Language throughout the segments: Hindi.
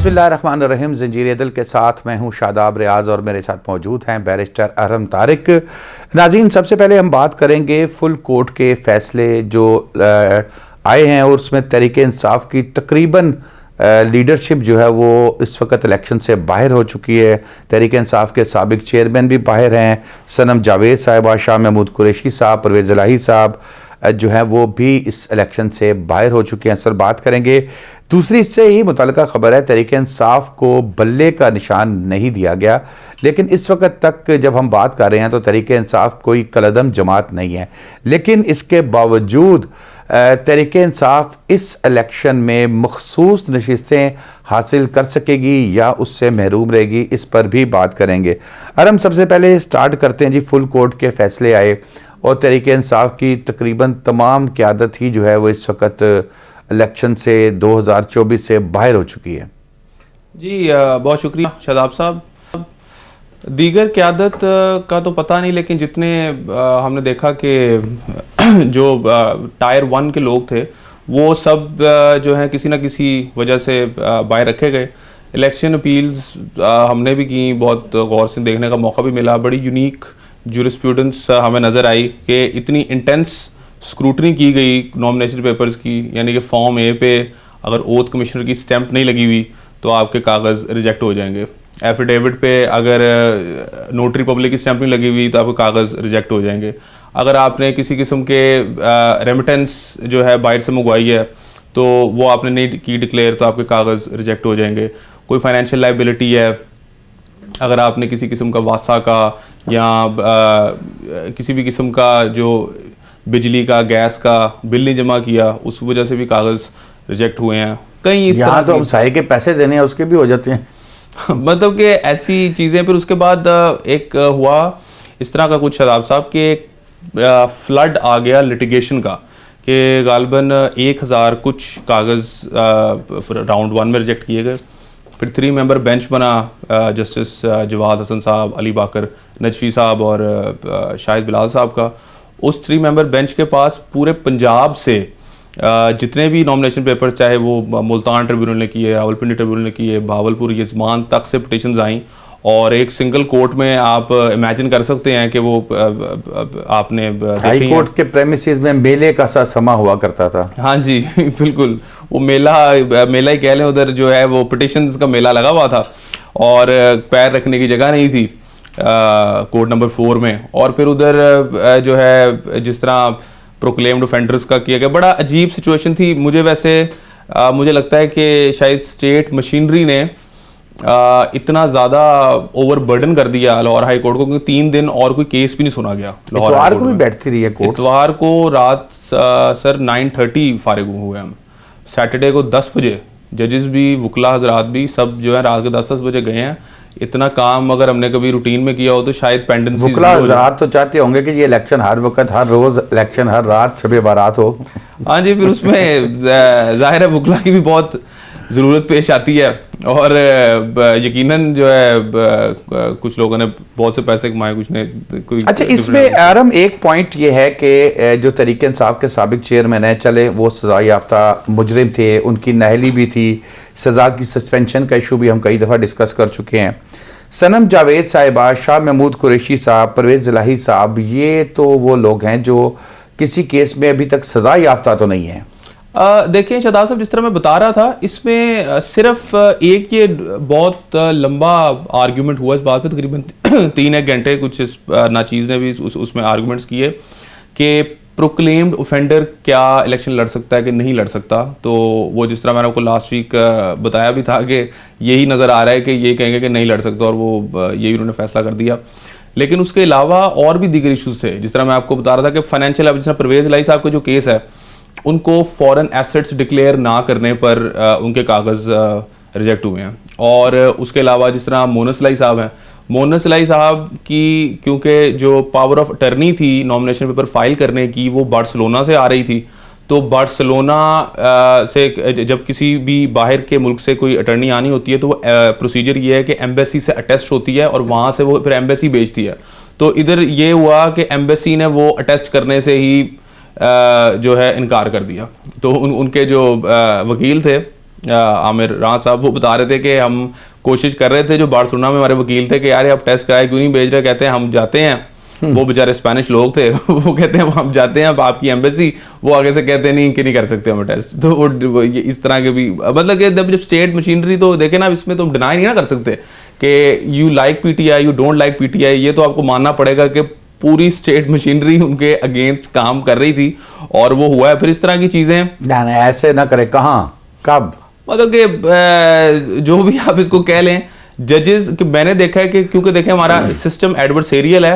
बिस्मिल्लाहिर्रहमानिर्रहीम। ज़ंजीर दिल के साथ मैं हूँ शादाब रियाज और मेरे साथ मौजूद हैं बैरिस्टर अरहम तारिक। नाज़रीन, सबसे पहले हम बात करेंगे फुल कोर्ट के फ़ैसले जो आए हैं और उसमें तहरीक इंसाफ की तकरीबन लीडरशिप जो है वो इस वक्त इलेक्शन से बाहर हो चुकी है। तहरीक इंसाफ के साबिक चेयरमैन भी बाहर हैं, सनम जावेद साहिबा, शाह महमूद कुरैशी साहब, परवेज़ इलाही साहब जो है वो भी इस इलेक्शन से बाहर हो चुके हैं। सर, बात करेंगे। दूसरी इससे ही मुतल्लिका खबर है, तहरीक इंसाफ को बल्ले का निशान नहीं दिया गया, लेकिन इस वक्त तक जब हम बात कर रहे हैं तो तहरीक इंसाफ कोई कलदम जमात नहीं है। लेकिन इसके बावजूद तहरीक इंसाफ इस इलेक्शन में मखसूस नशिस्तें हासिल कर सकेगी या उससे महरूम रहेगी, इस पर भी बात करेंगे। और हम सबसे पहले स्टार्ट करते हैं जी। फुल कोर्ट के फैसले आए और तहरीक इंसाफ की तकरीबन तमाम क़यादत ही जो है वो इस वक्त इलेक्शन से 2024 से बाहर हो चुकी है। जी बहुत शुक्रिया शादाब साहब। दीगर क़यादत का तो पता नहीं, लेकिन जितने हमने देखा कि जो टायर 1 के लोग थे वो सब जो हैं किसी ना किसी वजह से बाहर रखे गए। इलेक्शन अपील्स हमने भी की, बहुत गौर से देखने का मौका भी मिला। बड़ी यूनिक जूरिस्प्रूडेंस हमें नज़र आई कि इतनी इंटेंस स्क्रूटनी की गई नॉमिनेशन पेपर्स की, यानी कि फॉर्म ए पे अगर ओथ कमिश्नर की स्टैंप नहीं लगी हुई तो आपके कागज़ रिजेक्ट हो जाएंगे। एफिडेविट पे अगर नोटरी पब्लिक की स्टैंप नहीं लगी हुई तो आपके कागज़ रिजेक्ट हो जाएंगे। अगर आपने किसी किस्म के रेमिटेंस जो है बाहर से मंगवाई है तो वो आपने नहीं की डिक्लेयर तो आपके कागज़ रिजेक्ट हो जाएंगे। कोई फाइनेंशियल लाइबिलिटी है, अगर आपने किसी किस्म का वासा का या किसी भी किस्म का जो बिजली का गैस का बिल नहीं जमा किया, उस वजह से भी कागज़ रिजेक्ट हुए हैं। कई इस तरह तो हम साए के पैसे देने हैं उसके भी हो जाते हैं मतलब कि ऐसी चीज़ें। फिर उसके बाद एक हुआ इस तरह का कुछ शादाब साहब के फ्लड आ गया लिटिगेशन का कि गालबन 1000 कुछ कागज़ राउंड 1 में रिजेक्ट किए गए। फिर 3 मेंबर बेंच बना, जस्टिस जवाद हसन साहब, अली बाकर नजफी साहब और शाहिद बिलाल साहब का। उस 3 मेंबर बेंच के पास पूरे पंजाब से जितने भी नॉमिनेशन पेपर, चाहे वो मुल्तान ट्रिब्यूनल ने किए, रावलपिंडी ट्रिब्यूनल ने किए, भावलपुर, यजमान तक से पिटिशंस आई। और एक सिंगल कोर्ट में आप इमेजिन कर सकते हैं कि वो आपने हाई कोर्ट के प्रेमिसेस में मेले का सा समा हुआ करता था। हाँ जी बिल्कुल, वो मेला ही कह लें, उधर जो है वो पिटिशंस का मेला लगा हुआ था और पैर रखने की जगह नहीं थी कोर्ट नंबर 4 में। और फिर उधर जो है जिस तरह प्रोक्लेम्ड ऑफेंडर्स का किया गया, बड़ा अजीब सिचुएशन थी। मुझे लगता है कि शायद स्टेट मशीनरी ने इतना ज़्यादा ओवरबर्डन कर दिया लाहौर हाई कोर्ट को, क्योंकि 3 दिन और कोई केस भी नहीं सुना गया। इतवार को भी बैठती रही है कोर्ट। इतवार को रात सर 9:30 फारिग हुए हम। सैटरडे को 10 बजे जजेस भी, वकला हजरात भी, सब जो है रात के 10 बजे गए हैं। इतना काम अगर हमने कभी रूटीन में किया हो तो शायद पेंडेंसी। वकला हजरात तो चाहते होंगे कि ये इलेक्शन हर वक्त, हर रोज इलेक्शन, हर रात शब बारात हो। हाँ जी, फिर उसमें जाहिर है वकला की भी बहुत ज़रूरत पेश आती है और यकीनन जो है कुछ लोगों ने बहुत से पैसे कमाए, कुछ ने कोई। अच्छा, इसमें आरम एक पॉइंट ये है कि जो तहरीक इंसाफ के साबिक चेयरमैन है, चले वो सजा याफ्ता मुजरिम थे, उनकी नहली भी थी, सजा की सस्पेंशन का इशू भी हम कई दफ़ा डिस्कस कर चुके हैं। सनम जावेद साहिबा, शाह महमूद कुरैशी साहब, परवेज़ इलाही साहब, ये तो वो लोग हैं जो किसी केस में अभी तक सजा याफ्ता तो नहीं है। देखिए शादाब साहब, जिस तरह मैं बता रहा था, इसमें सिर्फ एक ये बहुत लंबा आर्ग्यूमेंट हुआ इस बात पे, तकरीबन 3-1 घंटे कुछ इस नाचीज़ ने भी उसमें आर्ग्यूमेंट्स किए कि प्रोक्लेम्ड ऑफेंडर क्या इलेक्शन लड़ सकता है कि नहीं लड़ सकता। तो वो जिस तरह मैंने आपको लास्ट वीक बताया भी था कि यही नज़र आ रहा है कि ये कहेंगे कि नहीं लड़ सकता और वो यही उन्होंने फैसला कर दिया। लेकिन उसके अलावा और भी दीगर इशूज़ थे। जिस तरह मैं आपको बता रहा था कि फाइनेंशियल, जिस तरह परवेज़ इलाही साहब का जो केस है, उनको फॉरेन एसेट्स डिक्लेयर ना करने पर उनके कागज़ रिजेक्ट हुए हैं। और उसके अलावा जिस तरह मोनस इलाही साहब हैं, मोनस इलाही साहब की क्योंकि जो पावर ऑफ अटर्नी थी नॉमिनेशन पेपर फाइल करने की, वो बार्सिलोना से आ रही थी। तो बार्सिलोना से जब किसी भी बाहर के मुल्क से कोई अटर्नी आनी होती है तो वो प्रोसीजर ये है कि एम्बेसी से अटेस्ट होती है और वहाँ से वो फिर एम्बेसी भेजती है। तो इधर ये हुआ कि एम्बेसी ने वो अटेस्ट करने से ही जो है इनकार कर दिया। तो उनके जो वकील थे आमिर राना साहब, वो बता रहे थे कि हम कोशिश कर रहे थे, जो बार्सिलोना में हमारे वकील थे, कि यार आप टेस्ट कराए क्यों नहीं भेज रहे, कहते हैं हम जाते हैं। वो बेचारे स्पेनिश लोग थे वो कहते हैं हम जाते हैं आपकी एम्बेसी, वो आगे से कहते हैं नहीं कि नहीं कर सकते हम टेस्ट। तो वो ये इस तरह के भी, मतलब कि जब स्टेट मशीनरी, तो देखे ना, इसमें तो डिनाई नहीं ना कर सकते कि you like PTI, you don't like PTI, ये तो आपको मानना पड़ेगा कि पूरी स्टेट मशीनरी उनके अगेंस्ट काम कर रही थी और वो हुआ है। फिर इस तरह की चीजें ना ऐसे ना करे, कहाँ कब, मतलब कि जो भी आप इसको कह लें, जजेस कि मैंने देखा है कि क्योंकि देखें हमारा सिस्टम एडवर्सेरियल है,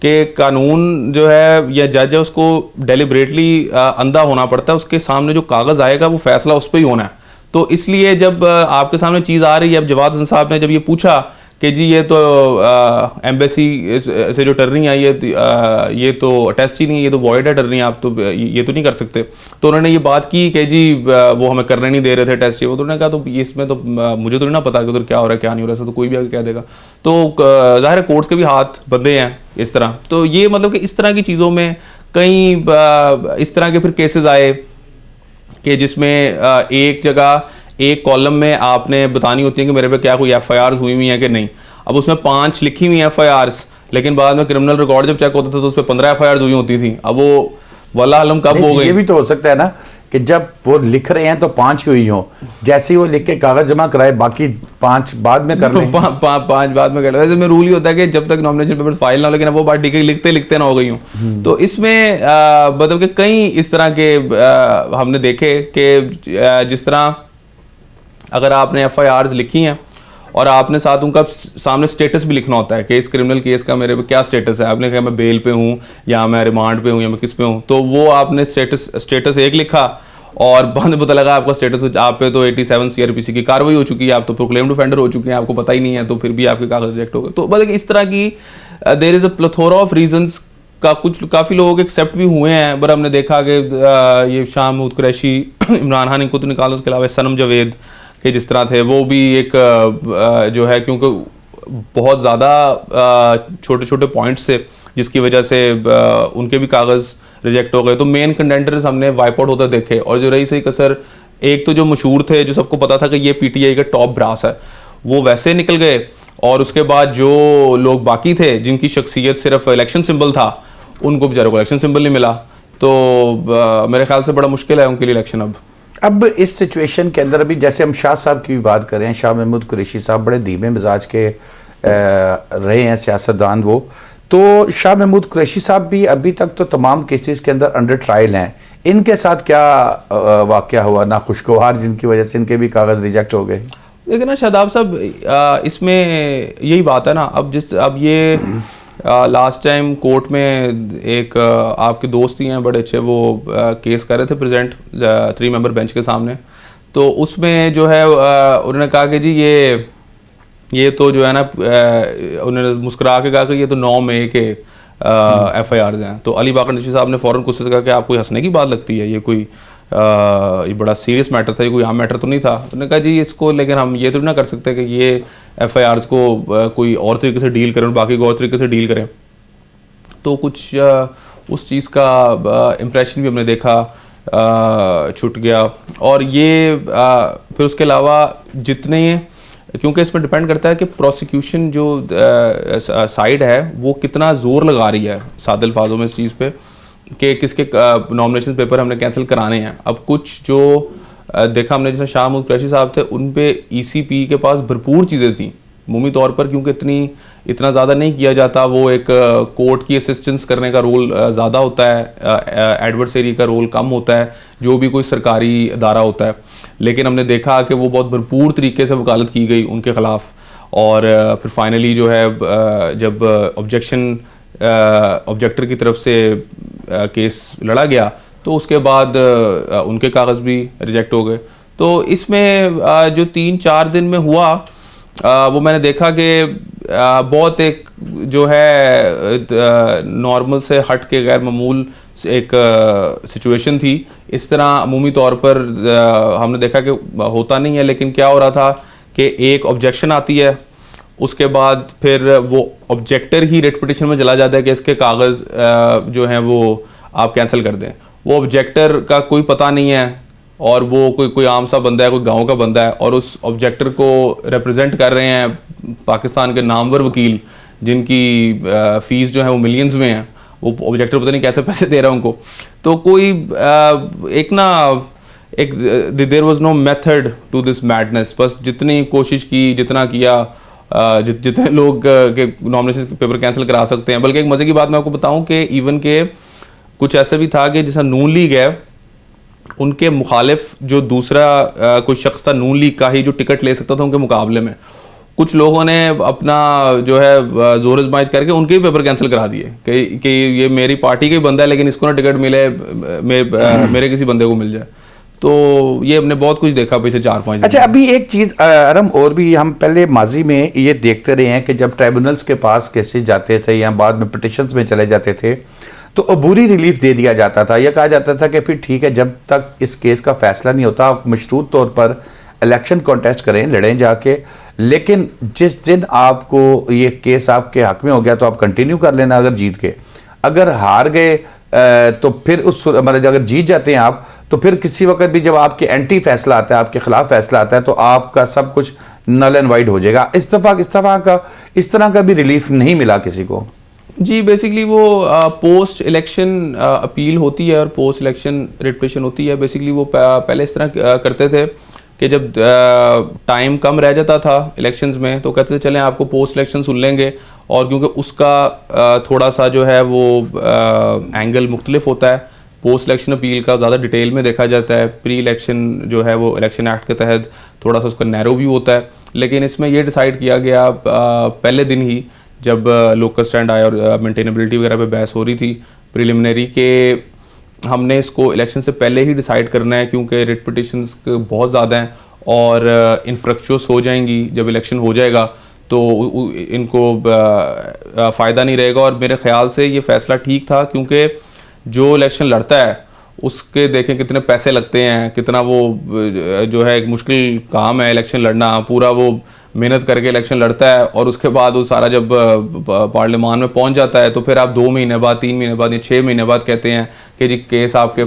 कि कानून जो है या जज है उसको डेलिबरेटली अंधा होना पड़ता है, उसके सामने जो कागज आएगा वो फैसला उस पर ही होना है। तो इसलिए जब आपके सामने चीज़ आ रही है, अब जवाद हसन साहब ने जब ये पूछा कि जी ये तो एम्बेसी से जो टर्नी आई है, ये तो टेस्ट ही नहीं, ये तो वॉइड है टर्नी, आप तो ये तो नहीं कर सकते। तो उन्होंने ये बात की कि जी वो हमें करने नहीं दे रहे थे टेस्ट, ये वो। तो उन्होंने कहा तो इसमें तो मुझे तो नहीं ना पता कि उधर क्या हो रहा है क्या नहीं हो रहा है, तो कोई भी आगे कह देगा। तो ज़ाहिर है कोर्ट्स के भी हाथ बंधे हैं इस तरह। तो ये मतलब कि इस तरह की चीज़ों में कई इस तरह के फिर केसेस आए कि जिसमें एक जगह एक कॉलम में आपने बतानी होती है कि मेरे पे क्या कोई एफआईआर हुई हुई है कि नहीं। अब उसमें 5 लिखी हुई एफआईआर, लेकिन बाद में क्रिमिनल रिकॉर्ड जब चेक होता था तो उस पर 15 एफआईआर हुई होती थी। अब वो वल्लाह आलम कब हो गई। ये भी तो हो सकता है ना कि जब वो लिख रहे हैं तो 5 हुई हो, जैसे ही वो लिख के कागज जमा कराए बाकी 5 बाद में कर रहे हैं। 5 बाद में कर, वैसे में रूल ही होता है कि जब तक नॉमिनेशन पेपर फाइल ना हो, लेकिन वो बात ठीक है, लिखते लिखते ना हो गई हूँ। तो इसमें मतलब कि कई इस तरह के हमने देखे कि जिस तरह अगर आपने एफआईआर लिखी हैं और आपने साथ उनका सामने स्टेटस भी लिखना होता है कि इस क्रिमिनल केस का मेरे पे क्या स्टेटस है। आपने कहा मैं बेल पे हूँ या मैं रिमांड पे हूँ या मैं किस पे हूँ, तो वो आपने स्टेटस एक लिखा और बाद में पता लगा आपका स्टेटस, आप पे तो 87 सीआरपीसी की कार्रवाई हो चुकी है, आप तो प्रोक्लेम्ड ऑफेंडर हो चुके हैं, आपको पता ही नहीं है, तो फिर भी आपके कागज रिजेक्ट हो गए। तो मतलब इस तरह की there is a plethora of reasons का कुछ काफ़ी लोग एक्सेप्ट भी हुए हैं। पर हमने देखा कि ये शाह महमूद कुरैशी, इमरान खान इनको तो निकालो, उसके अलावा सनम जावेद के जिस तरह थे, वो भी एक जो है, क्योंकि बहुत ज़्यादा छोटे छोटे पॉइंट्स थे जिसकी वजह से उनके भी कागज़ रिजेक्ट हो गए। तो मेन कंटेंडर्स हमने वाइप आउट होते देखे, और जो रही सही कसर, एक तो जो मशहूर थे, जो सबको पता था कि ये पीटीआई का टॉप ब्रास है, वो वैसे निकल गए। और उसके बाद जो लोग बाकी थे जिनकी शख्सियत सिर्फ इलेक्शन सिंबल था, उनको बेचारे को इलेक्शन सिंबल नहीं मिला। तो मेरे ख्याल से बड़ा मुश्किल है उनके लिए इलेक्शन। अब इस सिचुएशन के अंदर अभी जैसे हम शाह साहब की भी बात करें, शाह महमूद कुरैशी साहब बड़े धीमे मिजाज के रहे हैं सियासतदान वो, तो शाह महमूद कुरैशी साहब भी अभी तक तो तमाम केसेस के अंदर अंडर ट्रायल हैं। इनके साथ क्या वाकया हुआ नाखुशगवार जिनकी वजह से इनके भी कागज़ रिजेक्ट हो गए? देखिए ना शादाब साहब, इसमें यही बात है ना, अब ये लास्ट टाइम कोर्ट में एक आपके दोस्त ही हैं बड़े अच्छे, वो केस कर रहे थे प्रेजेंट 3 मेंबर बेंच के सामने। तो उसमें जो है उन्होंने कहा कि जी ये तो जो है ना, उन्होंने मुस्कुरा के कहा कि ये तो 9 मई के एफआईआर हैं। तो अली बाकर नदवी साहब ने फ़ौरन कोशिश कहा कि आपको हंसने की बात लगती है, ये कोई ये बड़ा सीरियस मैटर था, ये कोई आम मैटर तो नहीं था। उन्होंने कहा जी इसको, लेकिन हम ये तो ना कर सकते कि ये एफआईआर्स को कोई और तरीके से डील करें और बाकी को और तरीके से डील करें। तो कुछ उस चीज़ का इम्प्रेशन भी हमने देखा छूट गया। और ये फिर उसके अलावा जितने, क्योंकि इसमें डिपेंड करता है कि प्रोसिक्यूशन जो साइड है वो कितना ज़ोर लगा रही है, सादे अल्फाजों में, इस चीज़ पे कि किसके नॉमिनेशन पेपर हमने कैंसिल कराने हैं। अब कुछ जो देखा हमने, जैसे शाह महमूद कुरैशी साहब थे, उन पे ईसीपी के पास भरपूर चीज़ें थी अमूमी तौर पर, क्योंकि इतना ज़्यादा नहीं किया जाता। वो एक कोर्ट की असिस्टेंस करने का रोल ज़्यादा होता है, एडवर्सरी का रोल कम होता है, जो भी कोई सरकारी अदारा होता है। लेकिन हमने देखा कि वो बहुत भरपूर तरीके से वकालत की गई उनके ख़िलाफ़। और फिर फाइनली जो है जब ऑब्जेक्टर की तरफ से केस लड़ा गया, तो उसके बाद उनके कागज़ भी रिजेक्ट हो गए। तो इसमें जो 3-4 दिन में हुआ, वो मैंने देखा कि बहुत एक जो है नॉर्मल से हट के गैर मामूल एक सिचुएशन थी। इस तरह अमूमी तौर पर हमने देखा कि होता नहीं है, लेकिन क्या हो रहा था कि एक ऑब्जेक्शन आती है, उसके बाद फिर वो ऑब्जेक्टर ही रिट पिटिशन में चला जाता है कि इसके कागज़ जो हैं वो आप कैंसिल कर दें। वो ऑब्जेक्टर का कोई पता नहीं है और वो कोई आम सा बंदा है, कोई गांव का बंदा है, और उस ऑब्जेक्टर को रिप्रेजेंट कर रहे हैं पाकिस्तान के नामवर वकील जिनकी फीस जो है वो मिलियंस में है, वो ऑब्जेक्टर पता नहीं कैसे पैसे दे रहा है उनको। तो कोई there was no method to this madness. बस जितनी कोशिश की, जितना किया, जितने लोग के नॉमिनेशन पेपर कैंसिल करा सकते हैं। बल्कि एक मजे की बात मैं आपको बताऊं कि इवन के कुछ ऐसे भी था कि जैसा नून लीग है, उनके मुखालिफ जो दूसरा कोई शख्स था नून लीग का ही जो टिकट ले सकता था उनके मुकाबले में, कुछ लोगों ने अपना जो है जोर आजमाइश करके उनके भी पेपर कैंसिल करा दिए कि ये मेरी पार्टी का ही बंदा है लेकिन इसको ना टिकट मिले, मेरे किसी बंदे को मिल जाए। तो ये हमने बहुत कुछ देखा पिछले 4-5 दिन। अच्छा, अभी एक चीज अरम और भी, हम पहले माजी में ये देखते रहे हैं कि जब ट्राइब्यूनल्स के पास केसेस जाते थे या बाद में पिटिशंस में चले जाते थे तो अबूरी रिलीफ दे दिया जाता था। यह कहा जाता था कि फिर ठीक है, जब तक इस केस का फैसला नहीं होता आप मशरूत तौर पर इलेक्शन कॉन्टेस्ट करें, लड़ें जाके, लेकिन जिस दिन आपको ये केस आपके हक में हो गया तो आप कंटिन्यू कर लेना अगर जीत के। अगर हार गए तो फिर उस मतलब अगर जीत जाते हैं आप तो फिर किसी वक्त भी जब आपके एंटी फैसला आता है, आपके खिलाफ फैसला आता है, तो आपका सब कुछ नल एंड वाइड हो जाएगा। इस तरह का भी रिलीफ नहीं मिला किसी को। जी, बेसिकली वो पोस्ट इलेक्शन अपील होती है और पोस्ट इलेक्शन रिट पिटीशन होती है। बेसिकली वो पहले इस तरह करते थे कि जब टाइम कम रह जाता था इलेक्शंस में तो कहते थे चलें आपको पोस्ट इलेक्शन सुन लेंगे, और क्योंकि उसका थोड़ा सा जो है वो एंगल मुख्तलिफ होता है, पोस्ट इलेक्शन अपील का ज़्यादा डिटेल में देखा जाता है, प्री इलेक्शन जो है वो इलेक्शन एक्ट के तहत थोड़ा सा उसका नैरो व्यू होता है। लेकिन इसमें ये डिसाइड किया गया पहले दिन ही जब लोकल स्टैंड आया और मेंटेनेबिलिटी वगैरह पे बहस हो रही थी प्रिलिमिनरी के, हमने इसको इलेक्शन से पहले ही डिसाइड करना है क्योंकि रिट पिटिशंस बहुत ज़्यादा हैं और इन्फ्रक्चुअस हो जाएंगी जब इलेक्शन हो जाएगा तो इनको फ़ायदा नहीं रहेगा। और मेरे ख्याल से ये फ़ैसला ठीक था क्योंकि जो इलेक्शन लड़ता है उसके देखें कितने पैसे लगते हैं, कितना वो जो है एक मुश्किल काम है इलेक्शन लड़ना, पूरा वो मेहनत करके इलेक्शन लड़ता है और उसके बाद वो सारा जब पार्लियामान में पहुंच जाता है तो फिर आप 2 महीने बाद, 3 महीने बाद या 6 महीने बाद कहते हैं कि जी केस आपके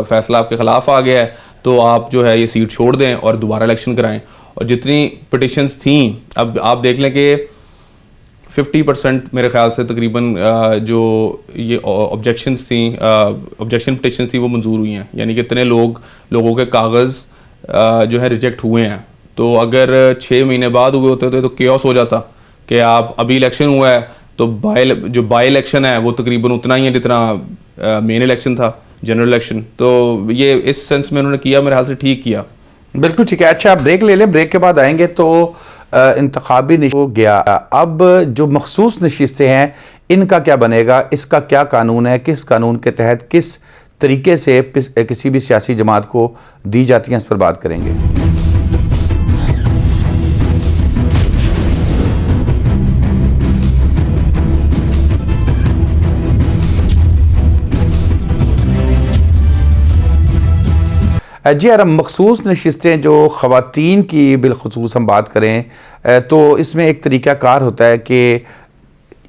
फैसला आपके खिलाफ आ गया है तो आप जो है ये सीट छोड़ दें और दोबारा इलेक्शन कराएं। और जितनी पिटिशंस थी अब आप देख लें कि 50% मेरे ख्याल से तकरीबन जो ये ऑब्जेक्शंस थी, ऑब्जेक्शन पिटिशंस थी वो मंजूर हुई हैं, यानी कि इतने लोगों के कागज़ जो है रिजेक्ट हुए हैं। तो अगर 6 महीने बाद हुए होते तो केओस हो जाता कि आप अभी इलेक्शन हुआ है तो जो बाई इलेक्शन है वो तकरीबन उतना ही है जितना मेन इलेक्शन था, जनरल इलेक्शन। तो ये इस सेंस में उन्होंने किया, मेरे ख्याल से ठीक किया। बिल्कुल ठीक है। अच्छा, आप ब्रेक ले लें, ब्रेक के बाद आएंगे तो इंतखाबी हो गया, अब जो मखसूस नशिस्तें हैं इनका क्या बनेगा, इसका क्या कानून है, किस कानून के तहत किस तरीके से किसी भी सियासी जमात को दी जाती हैं, इस पर बात करेंगे। जी यार, मखसूस नशिस्तें जो ख़वातीन की बिलखुसूस हम बात करें तो इसमें एक तरीक़ाकार होता है कि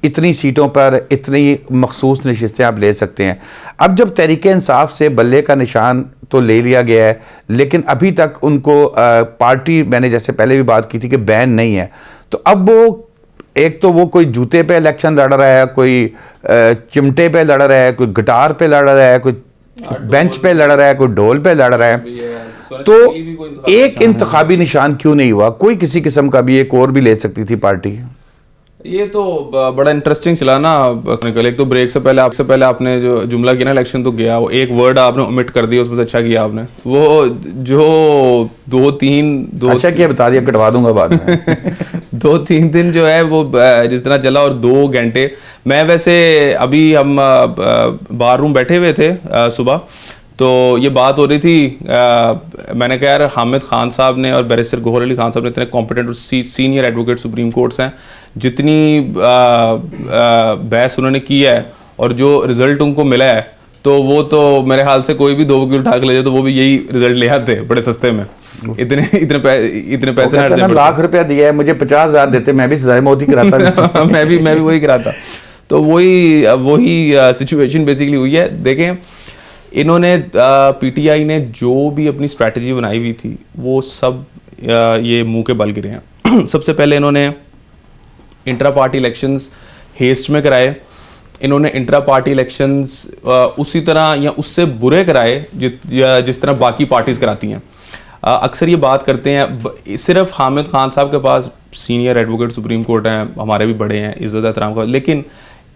इतनी सीटों पर इतनी मखसूस नशिस्तें आप ले सकते हैं। अब जब तहरीक इंसाफ से बल्ले का निशान तो ले लिया गया है लेकिन अभी तक उनको पार्टी, मैंने जैसे पहले भी बात की थी कि बैन नहीं है, तो अब वो एक तो वो कोई जूते पे इलेक्शन लड़ रहा है, कोई चिमटे पे लड़ रहा है, कोई गिटार पे लड़ रहा है, कोई बेंच पे लड़ रहा है, कोई ढोल पे लड़ रहा है। तो एक इंतखाबी निशान क्यों नहीं हुआ? कोई किसी किस्म का भी एक और भी ले सकती थी पार्टी। ये तो बड़ा इंटरेस्टिंग चला ना। एक तो ब्रेक से पहले आपने जो जुमला किया ना इलेक्शन तो गया, वो एक वर्ड आपने ओमिट कर दिया, उसमें से अच्छा किया आपने। वो जो 2-3 अच्छा किया, बता दिया, कटवा दूंगा बाद में। 2-3 दिन जो है वो जिस तरह चला, और 2 घंटे मैं वैसे अभी हम बार रूम बैठे हुए थे सुबह, तो ये बात हो रही थी, मैंने कहा यार हामिद खान साहब ने और बैरिस्टर गौहर अली खान साहब ने इतने कॉम्पिटेंट और सीनियर एडवोकेट सुप्रीम कोर्ट्स हैं, जितनी बहस उन्होंने की है और जो रिजल्ट उनको मिला है तो वो तो मेरे ख्याल से कोई भी 2 वकील उठा के ले जाए तो वो भी यही रिजल्ट ले आते बड़े सस्ते में। इतने पैसे ना लाख रुपया दिया है, मुझे 50,000 देते, मैं भी सजाए मौत ही कराता। मैं भी वही कराता। तो वही सिचुएशन बेसिकली हुई है। देखें, इन्होंने पीटीआई ने जो भी अपनी स्ट्रैटेजी बनाई हुई थी वो सब ये मुंह के बल गिरे हैं। सबसे पहले इन्होंने इंट्रा पार्टी इलेक्शंस हेस्ट में कराए। इन्होंने इंट्रा पार्टी इलेक्शंस उसी तरह या उससे बुरे कराए जिस तरह बाकी पार्टीज कराती हैं। अक्सर ये बात करते हैं, सिर्फ हामिद खान साहब के पास सीनियर एडवोकेट सुप्रीम कोर्ट हैं, हमारे भी बड़े हैं, इज्जत एहतराम का, लेकिन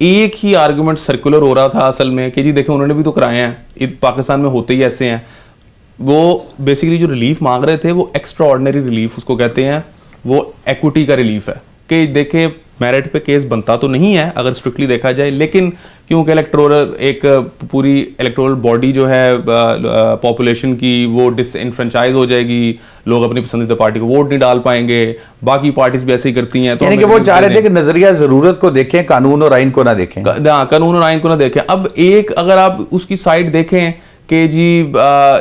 एक ही आर्गुमेंट सर्कुलर हो रहा था असल में कि जी देखें उन्होंने भी तो कराए हैं, पाकिस्तान में होते ही ऐसे हैं। वो बेसिकली जो रिलीफ मांग रहे थे वो एक्स्ट्रा ऑर्डिनरी रिलीफ उसको कहते हैं, वो एक्विटी का रिलीफ है कि देखें मेरिट पे केस बनता तो नहीं है अगर स्ट्रिक्टली देखा जाए, लेकिन क्योंकि इलेक्टोरल एक पूरी इलेक्टोरल बॉडी जो है पॉपुलेशन की वो डिसइनफ्रेंचाइज हो जाएगी, लोग अपनी पसंदीदा पार्टी को वोट नहीं डाल पाएंगे, बाकी पार्टीज भी ऐसे ही करती हैं। तो यानी कि वो चाह रहे थे कि नजरिया जरूरत को देखें, कानून और आइन को ना देखें। कानून और आइन को ना देखें। अब एक अगर आप उसकी साइड देखें कि जी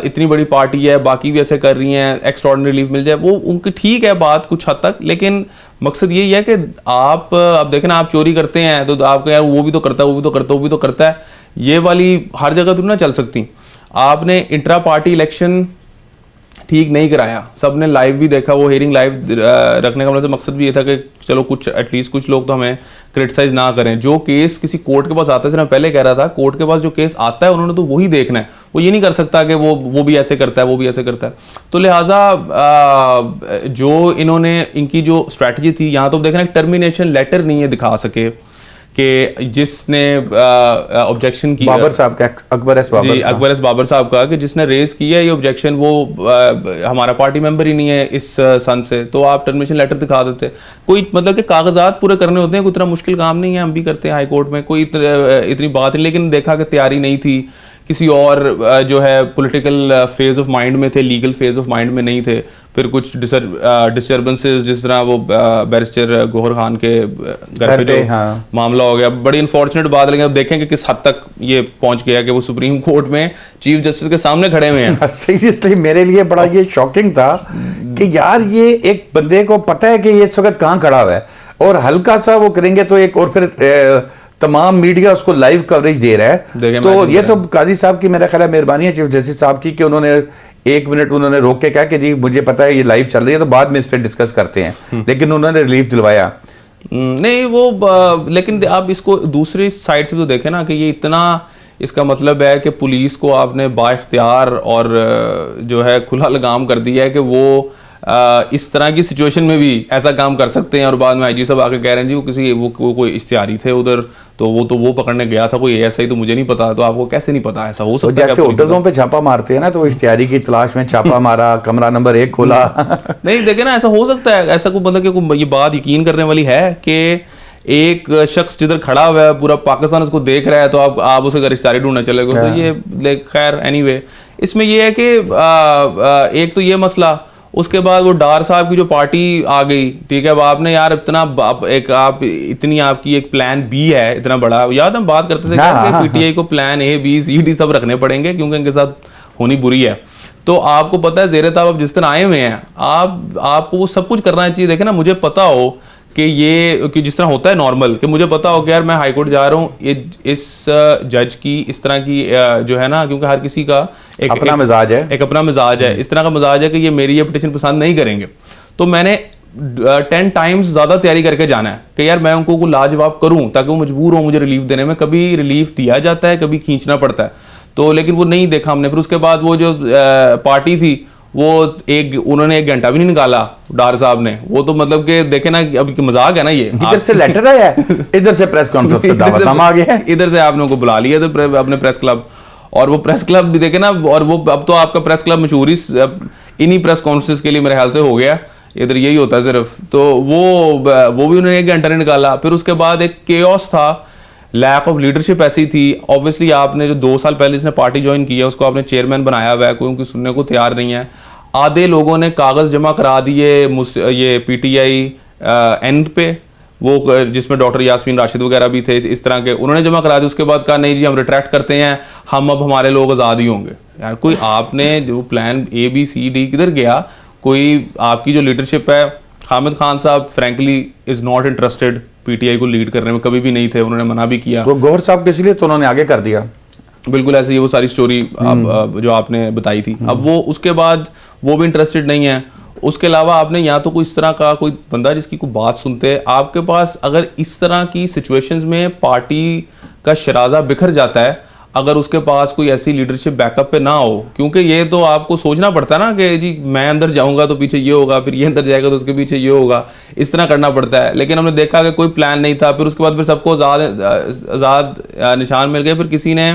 इतनी बड़ी पार्टी है, बाकी भी ऐसे कर रही हैं, एक्स्ट्राऑर्डिनरी रिलीफ मिल जाए, वो उनकी ठीक है बात कुछ हद तक, लेकिन मकसद यही है कि आप अब देखें ना, आप चोरी करते हैं तो आपको यार वो भी तो करता है, वो भी तो करता है, वो भी तो करता है, ये वाली हर जगह तो ना चल सकती। आपने इंट्रा पार्टी इलेक्शन ठीक नहीं कराया, सबने लाइव भी देखा, वो हेयरिंग लाइव रखने का मतलब मकसद भी ये था कि चलो कुछ एटलीस्ट कुछ लोग तो हमें क्रिटिसाइज ना करें। जो केस किसी कोर्ट के पास आता है, जैसे मैं पहले कह रहा था, कोर्ट के पास जो केस आता है उन्होंने तो वही देखना है, वो ये नहीं कर सकता कि वो भी ऐसे करता है, वो भी ऐसे करता है। तो लिहाजा जो इन्होंने इनकी जो स्ट्रैटेजी थी, यहाँ तो देखना टर्मिनेशन लेटर नहीं है दिखा सके कि जिसने ऑब्जेक्शन की, बाबर साहब का, अकबर एस बाबर साहब का, कि जिसने रेज किया ये ऑब्जेक्शन वो हमारा पार्टी मेंबर ही नहीं है इस सन से, तो आप टर्मिनेशन लेटर दिखा देते। कोई मतलब कि कागजात पूरे करने होते हैं, कोई इतना मुश्किल काम नहीं है, हम भी करते हैं हाई कोर्ट में, कोई इतनी बात नहीं, लेकिन देखा कि तैयारी नहीं थी, किसी और जो है पॉलिटिकल फेज ऑफ माइंड में थे, लीगल फेज ऑफ माइंड में नहीं थे। फिर कुछ डिस्टर्बेंसेस, जिस तरह वो बैरिस्टर गौहर खान के घर पे जो मामला हो गया, बड़ी अनफॉर्चुनेट बात, लेकिन अब देखें कि किस हद तक ये पहुंच गया कि वो सुप्रीम कोर्ट में चीफ जस्टिस के सामने खड़े हुए हैं। सीरियसली मेरे लिए बड़ा ये शॉकिंग था कि यार ये एक बंदे को पता है कि ये इस वक्त कहाँ खड़ा हुआ है, और हल्का सा वो करेंगे तो एक और फिर तमाम मीडिया उसको लाइव कवरेज दे रहा है। तो ये तो काजी साहब की मेरा ख्याल है मेहरबानी है चीफ जस्टिस साहब की कि उन्होंने 1 मिनट उन्होंने रोक के कहा कि जी मुझे पता है ये लाइव चल रही है, तो बाद में इस पर डिस्कस करते हैं, लेकिन उन्होंने रिलीफ दिलवाया नहीं वो। लेकिन आप इसको दूसरी साइड से तो देखें ना कि ये इतना, इसका मतलब है कि पुलिस को आपने बाइख्तियार और जो है खुला लगाम कर दिया है कि वो इस तरह की सिचुएशन में भी ऐसा काम कर सकते हैं, और बाद में आईजी साहब आके कह रहे हैं जी वो किसी वो कोई इश्तिहारी थे उधर, तो वो पकड़ने गया था, कोई ऐसा ही तो मुझे नहीं पता। तो आपको कैसे नहीं पता? ऐसा हो सकता है जैसे होटलों पे छापा मारते हैं ना, तो इश्तिहारी की तलाश में छापा मारा, कमरा नंबर 1 खोला। नहीं देखे ना, ऐसा हो सकता है, ऐसा कोई मतलब कि ये बात यकीन करने वाली है कि एक शख्स जिधर खड़ा हुआ है पूरा पाकिस्तान उसको देख रहा है, तो आप उसे अगर इश्तिहारी ढूंढना चलेगा तो ये खैर एनीवे। इसमें ये है कि एक तो ये मसला, उसके बाद वो डार साहब की जो पार्टी आ गई, ठीक है, अब आपने यार इतना इतनी आपकी एक प्लान बी है इतना बड़ा, याद हम बात करते थे कि पीटीआई को plan A B C D सब रखने पड़ेंगे क्योंकि इनके साथ होनी बुरी है। तो आपको पता है जेर ताब जिस तरह आए हुए हैं, आपको वो सब कुछ करना चाहिए। देखे ना, मुझे पता हो कि जिस तरह होता है नॉर्मल, कि मुझे पता हो कि यार मैं हाई कोर्ट जा रहा हूँ, इस जज की इस तरह की जो है ना, क्योंकि हर किसी का एक अपना मिजाज है, इस तरह का मिजाज है कि ये मेरी ये पिटीशन पसंद नहीं करेंगे, तो मैंने 10 टाइम्स ज्यादा तैयारी करके जाना है कि यार मैं उनको लाजवाब करूं ताकि वो मजबूर हो मुझे रिलीफ देने में। कभी रिलीफ दिया जाता है, कभी खींचना पड़ता है, तो लेकिन वो नहीं देखा हमने। फिर उसके बाद वो जो पार्टी थी वो उन्होंने 1 घंटा भी नहीं निकाला डार साहब ने, वो तो मतलब कि देखे ना, अब मजाक है ना, ये इधर से लेटर आया है, इधर से प्रेस कॉन्फ्रेंस का दावतनामा आ गया है, इधर से आपने उनको बुला लिया इधर अपने प्रेस क्लब, और वो प्रेस क्लब भी देखे ना, और वो अब तो आपका प्रेस क्लब मशहूर इन्हीं प्रेस कॉन्फ्रेंस के लिए मेरे ख्याल से हो गया, इधर यही होता है सिर्फ। तो वो भी उन्होंने 1 घंटा नहीं निकाला। फिर उसके बाद एक केओस था, लैक ऑफ लीडरशिप ऐसी थी। ऑब्वियसली आपने जो 2 साल पहले इसने पार्टी ज्वाइन की है उसको आपने चेयरमैन बनाया हुआ है, कोई उनकी सुनने को तैयार नहीं है। आधे लोगों ने कागज जमा करा दिए ये पीटीआई एंड पे, वो जिसमें डॉक्टर यास्मीन राशिद वगैरह भी थे, इस तरह के उन्होंने जमा करा दिया। उसके बाद कहा नहीं जी हम रिट्रैक्ट करते हैं, हम अब हमारे लोग आज़ाद ही होंगे। यार कोई आपने जो plan A B C D किधर गया? कोई आपकी जो लीडरशिप है, हामिद खान साहब frankly is not interested PTI को लीड करने में, कभी भी नहीं थे, उन्होंने मना भी किया। गौहर साहब के इसलिए तो उन्होंने आगे कर दिया। बिल्कुल ऐसे ही वो सारी स्टोरी जो आपने बताई थी। अब वो उसके बाद वो भी इंटरेस्टेड नहीं है। उसके अलावा आपने या तो कोई इस तरह का कोई बंदा जिसकी कोई बात सुनते हैं आपके पास, अगर इस तरह की सिचुएशंस में पार्टी का शराजा बिखर जाता है, अगर उसके पास कोई ऐसी लीडरशिप बैकअप पे ना हो, क्योंकि ये तो आपको सोचना पड़ता है ना कि जी मैं अंदर जाऊंगा तो पीछे ये होगा, फिर ये अंदर जाएगा तो उसके पीछे ये होगा, इस तरह करना पड़ता है। लेकिन हमने देखा कि कोई प्लान नहीं था, फिर उसके बाद फिर सबको आज़ाद निशान मिल गए, फिर किसी ने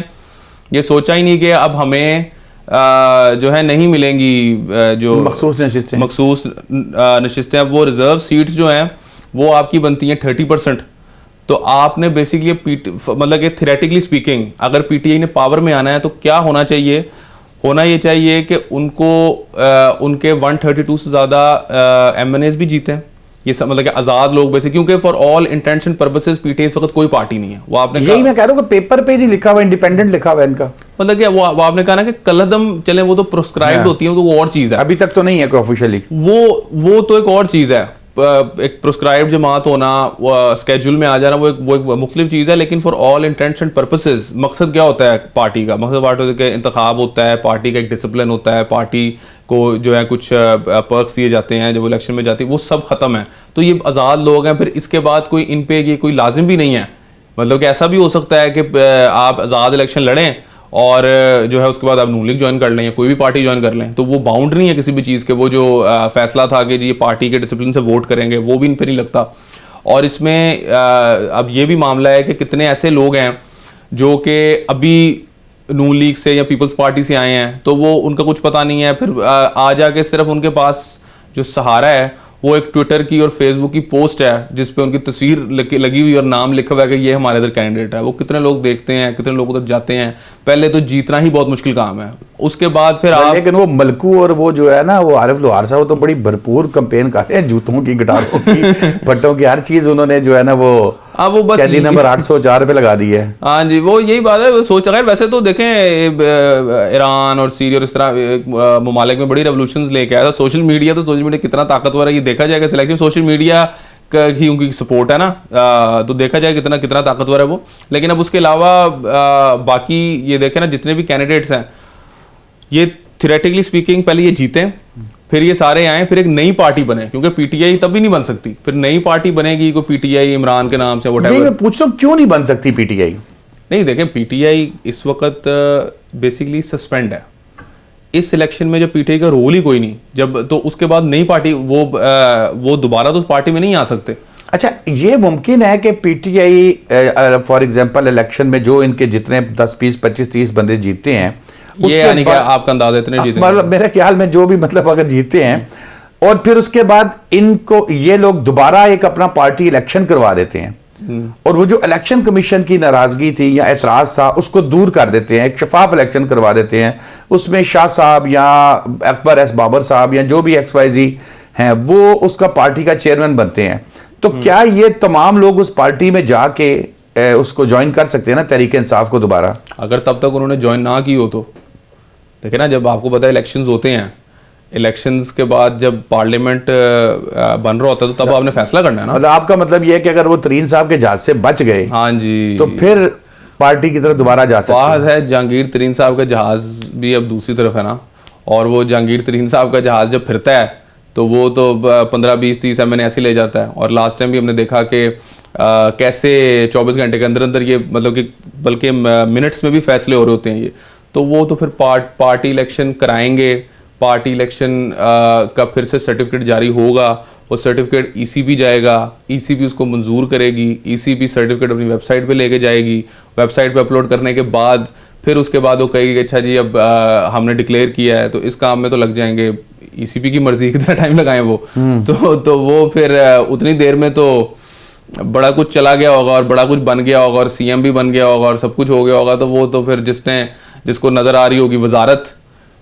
ये सोचा ही नहीं कि अब हमें जो है नहीं मिलेंगी जो मखसूस नशिस्तें। अब वो रिजर्व सीट्स जो हैं वो आपकी बनती हैं 30%। तो आपने बेसिकली मतलब कि थ्योरेटिकली स्पीकिंग अगर पीटीआई ने पावर में आना है तो क्या होना चाहिए? होना ये चाहिए कि उनको उनके 132 से ज़्यादा एमएनएस भी जीते हैं, ये सब मतलब कि आज़ाद लोग वैसे, क्योंकि for all intends and purposes PTI इस वक्त कोई पार्टी नहीं है। वो आपने यही मैं कह रहा हूँ कि पेपर पे नहीं लिखा हुआ, इंडिपेंडेंट लिखा हुआ है इनका। मतलब कि वो आपने कहा ना कि कलदम चले, वो तो प्रोस्क्राइब्ड होती है, तो वो और चीज़ है। अभी तक तो नहीं है कोई ऑफिशियली। वो तो एक और चीज़ है। एक प्रोस्क्राइब जमात होना, स्केड्यूल में आ जाना, वो एक मुख्तलिफ चीज़ है। लेकिन for all intends and purposes मकसद क्या होता है पार्टी का? मकसद पार्टी का इंतखाब होता है, पार्टी का एक डिसिप्लिन होता है, पार्टी को जो है कुछ पर्क्स दिए जाते हैं जब इलेक्शन में जाती है, वो सब खत्म है। तो ये आज़ाद लोग हैं, फिर इसके बाद कोई इन पे ये कोई लाजिम भी नहीं है। मतलब कि ऐसा भी हो सकता है कि आप आज़ाद इलेक्शन लड़ें और जो है उसके बाद आप नून लीग ज्वाइन कर लें या कोई भी पार्टी ज्वाइन कर लें, तो वो बाउंड नहीं है किसी भी चीज़ के। वो जो फैसला था कि जी ये पार्टी के डिसिप्लिन से वोट करेंगे, वो भी इन पर नहीं लगता। और इसमें अब ये भी मामला है कि कितने ऐसे लोग हैं जो कि अभी नून लीग से या पीपल्स पार्टी से आए हैं, तो वो उनका कुछ पता नहीं है, फिर आ जाके सिर्फ उनके पास जो सहारा है वो एक ट्विटर की और फेसबुक की पोस्ट है जिसपे उनकी तस्वीर लगी हुई और नाम लिखा हुआ है कि ये हमारे इधर कैंडिडेट है। वो कितने लोग देखते हैं, कितने लोग उधर जाते हैं? पहले तो जीतना ही बहुत मुश्किल काम है, उसके बाद फिर आप। लेकिन वो मलकू और वो जो है ना वो आरिफ लोहार साहब तो बड़ी भरपूर कंपेन कर रहे हैं, जूतों की, गिटारों की, पट्टों की, हर चीज उन्होंने जो है ना वो बस कैदी नंबर 804 पे लगा दी है। हाँ जी, वो यही बात है। सोच अगर वैसे तो देखें ईरान और सीरिया और इस तरह ममालिक में बड़ी रेवोल्यूशंस लेके आया था सोशल मीडिया कितना ताकतवर है ये देखा जाएगा। सिलेक्शन सोशल मीडिया की उनकी सपोर्ट है ना, तो देखा जाए कितना कितना ताकतवर है वो। लेकिन अब उसके अलावा बाकी ये देखें ना, जितने भी कैंडिडेट्स हैं ये थ्योरेटिकली स्पीकिंग पहले ये जीते, फिर ये सारे आए, फिर एक नई पार्टी बने, क्योंकि पीटीआई तब भी नहीं बन सकती। फिर नई पार्टी बनेगी, कोई पीटीआई इमरान के नाम से व्हाटएवर। मैं पूछ रहा हूं क्यों नहीं बन सकती पीटीआई? नहीं देखें, पीटीआई इस वक्त बेसिकली सस्पेंड है। इस सिलेक्शन में जब पीटीआई का रोल ही कोई नहीं, जब तो उसके बाद नई पार्टी वो दोबारा तो उस पार्टी में नहीं आ सकते। अच्छा, ये मुमकिन है कि पीटीआई फॉर एग्जांपल इलेक्शन में जो इनके जितने 10 20 25 30 बंदे जीते हैं, ये यानी कि आपका अंदाजा इतने जीते, मतलब मेरे ख्याल में जो भी मतलब अगर जीते हैं और फिर उसके बाद इनको ये लोग दोबारा एक अपना पार्टी इलेक्शन करवा देते हैं और वो जो इलेक्शन कमीशन की नाराजगी थी या एतराज था उसको दूर कर देते हैं, एक शफाफ इलेक्शन करवा देते हैं, उसमें शाह साहब या अकबर एस बाबर साहब या जो भी XYZ हैं वो उसका पार्टी का चेयरमैन बनते हैं। तो क्या ये तमाम लोग उस पार्टी में जाके उसको ज्वाइन कर सकते हैं ना, तहरीक इंसाफ को दोबारा? अगर तब तक उन्होंने ज्वाइन ना की हो तो देखिए ना, जब आपको पता है इलेक्शंस होते हैं, इलेक्शंस के बाद जब पार्लियामेंट बन रहा होता है तो तब आपने फैसला करना है ना। मतलब आपका मतलब ये है कि अगर वो तरीन साहब के जहाज से बच गए, हाँ जी, तो फिर पार्टी की तरफ दोबारा जा सकते हैं। बात है जहांगीर तरीन साहब का जहाज भी अब दूसरी तरफ है ना, और वो जहांगीर तरीन साहब का जहाज जब फिरता है तो वो तो 15 20 30 एमएनए ऐसे ले जाता है। और लास्ट टाइम भी हमने देखा कि कैसे 24 घंटे के अंदर अंदर ये मतलब कि बल्कि मिनट्स में भी फैसले हो रहे होते हैं ये। तो वो तो फिर पार्टी इलेक्शन कराएंगे, पार्टी इलेक्शन का फिर से सर्टिफिकेट जारी होगा, वो सर्टिफिकेट ईसीबी जाएगा, ईसीबी उसको मंजूर करेगी, ईसीबी सर्टिफिकेट अपनी वेबसाइट पे लेके जाएगी, वेबसाइट पे अपलोड करने के बाद फिर उसके बाद वो कहेगी कि अच्छा जी अब हमने डिक्लेयर किया है, तो इस काम में तो लग जाएंगे, ईसीबी की मर्जी कितना टाइम लगाएं वो। तो वो फिर उतनी देर में तो बड़ा कुछ चला गया होगा और बड़ा कुछ बन गया होगा और सीएम भी बन गया होगा और सब कुछ हो गया होगा। तो वो तो फिर जिसको नजर आ रही होगी वजारत,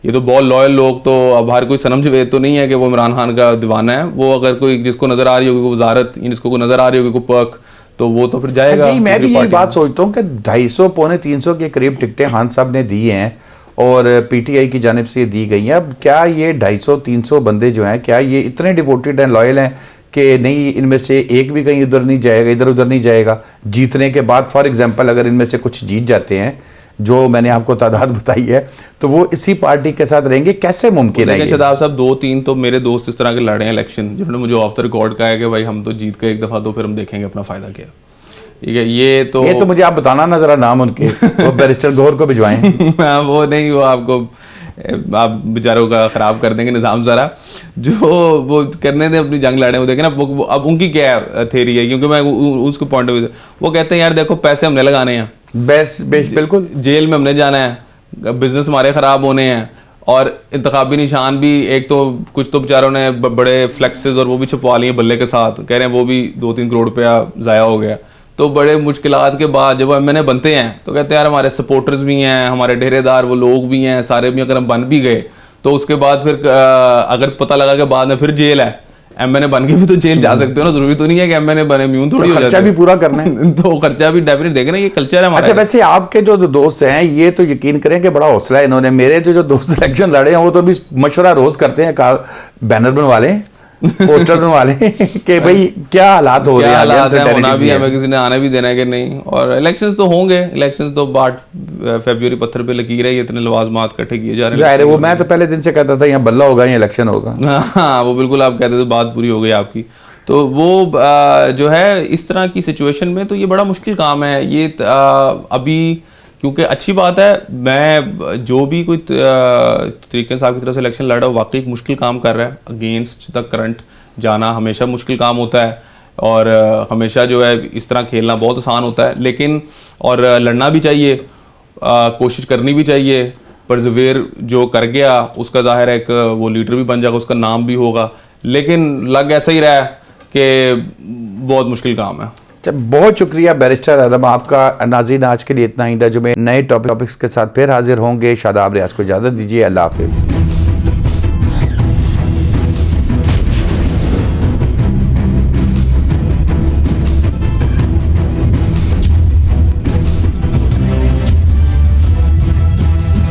ये तो बहुत लॉयल लोग, तो अब हर कोई सनम जवेद तो नहीं है कि वो इमरान खान का दीवाना है। वो अगर कोई जिसको नजर आ रही होगी वजारत, जिसको नजर आ रही होगी कोई पर्क, तो वो तो फिर जाएगा। नहीं, मैं भी यही बात सोचता हूँ कि 250 पौने 300 के करीब टिकटें खान साहब ने दी हैं और पीटीआई की जानिब से दी गई हैं। अब क्या ये 250-300 बंदे जो हैं, क्या ये इतने डिवोटेड एंड लॉयल हैं कि नहीं इनमें से एक भी कहीं उधर नहीं जाएगा, इधर उधर नहीं जाएगा जीतने के बाद? फॉर एग्जांपल अगर इनमें से कुछ जीत जाते हैं, जो मैंने आपको तादाद बताई है, तो वो इसी पार्टी के साथ रहेंगे, कैसे मुमकिन है लेकिन ये? शादाब साहब 2-3 तो मेरे दोस्त इस तरह के लड़े हैं इलेक्शन, जिन्होंने मुझे ऑफ द रिकॉर्ड कहा है कि भाई हम तो जीत गए एक दफ़ा, तो फिर हम देखेंगे अपना फ़ायदा क्या। ठीक है, ये तो मुझे आप बताना ना जरा नाम उनके, वो बैरिस्टर गौहर को भिजवाएं। वो नहीं, वो आपको आप बेचारों का ख़राब कर देंगे निज़ाम ज़रा, जो वो करने दें अपनी जंग लड़े, वो देखें ना वो अब उनकी क्या थेरी है, क्योंकि मैं उसके पॉइंट ऑफ व्यू, वो कहते हैं यार देखो पैसे हमने लगाने हैं, बिल्कुल जेल में हमने जाना है, बिजनेस हमारे ख़राब होने हैं, और इंतखाबी निशान भी एक तो कुछ तो बेचारों ने बड़े फ्लेक्सेस और वो भी छपवा लिए बल्ले के साथ, कह रहे हैं वो भी 2-3 करोड़ रुपया ज़ाया हो गया। तो बड़े मुश्किलात के बाद जब एमएनए बनते हैं तो कहते हैं यार हमारे सपोर्टर्स भी हैं, हमारे डेरेदार वो लोग भी हैं, सारे भी अगर हम बन भी गए तो उसके बाद फिर अगर पता लगा कि बाद में फिर जेल है, एमएनए बन के भी तो जेल जा सकते हो ना, जरूरी तो नहीं है कि एमएनए बने म्यून थोड़ी हो जाते हैं। खर्चा भी पूरा करना है। तो खर्चा भी डेफिनेट देखे ना, ये कल्चर है हमारा। अच्छा, वैसे आपके जो दोस्त हैं ये तो यकीन करें कि बड़ा हौसला है इन्होंने। मेरे जो दोस्त इलेक्शन लड़े हैं वो तो अभी मशवरा रोज करते हैं, बैनर बनवा लें, पोस्टर बनवा लें कि भाई क्या हालात हो रहे हैं, हालात है, होना भी है, हमें किसी ने आने भी देना है कि नहीं। और इलेक्शंस तो होंगे, इलेक्शंस तो 8 फरवरी पत्थर पे लकीर है, इतने लवाजमात इकट्ठे किए जा रहे हैं। वो मैं तो पहले दिन से कहता था यहाँ बल्ला होगा, यहाँ इलेक्शन होगा। हाँ, वो बिल्कुल आप कहते थे, बात पूरी हो गई आपकी। तो वो जो है इस तरह की सिचुएशन में तो ये बड़ा मुश्किल काम है ये अभी, क्योंकि अच्छी बात है, मैं जो भी कोई तरीके साहब की तरफ से इलेक्शन लड़ा वाकई मुश्किल काम कर रहा है, अगेंस्ट द करंट जाना हमेशा मुश्किल काम होता है, और हमेशा जो है इस तरह खेलना बहुत आसान होता है, लेकिन और लड़ना भी चाहिए, कोशिश करनी भी चाहिए। परजवेर जो कर गया उसका जाहिर है एक वो लीडर भी बन जाएगा, उसका नाम भी होगा, लेकिन लग ऐसा ही रहा है कि बहुत मुश्किल काम है। बहुत शुक्रिया बैरिस्टर आदम आपका। नाज़रीन आज के लिए इतना ही, जो में नए टॉपिक्स के साथ फिर हाजिर होंगे। शादाब रियाज को इजाज़त दीजिए, अल्लाह हाफिज़।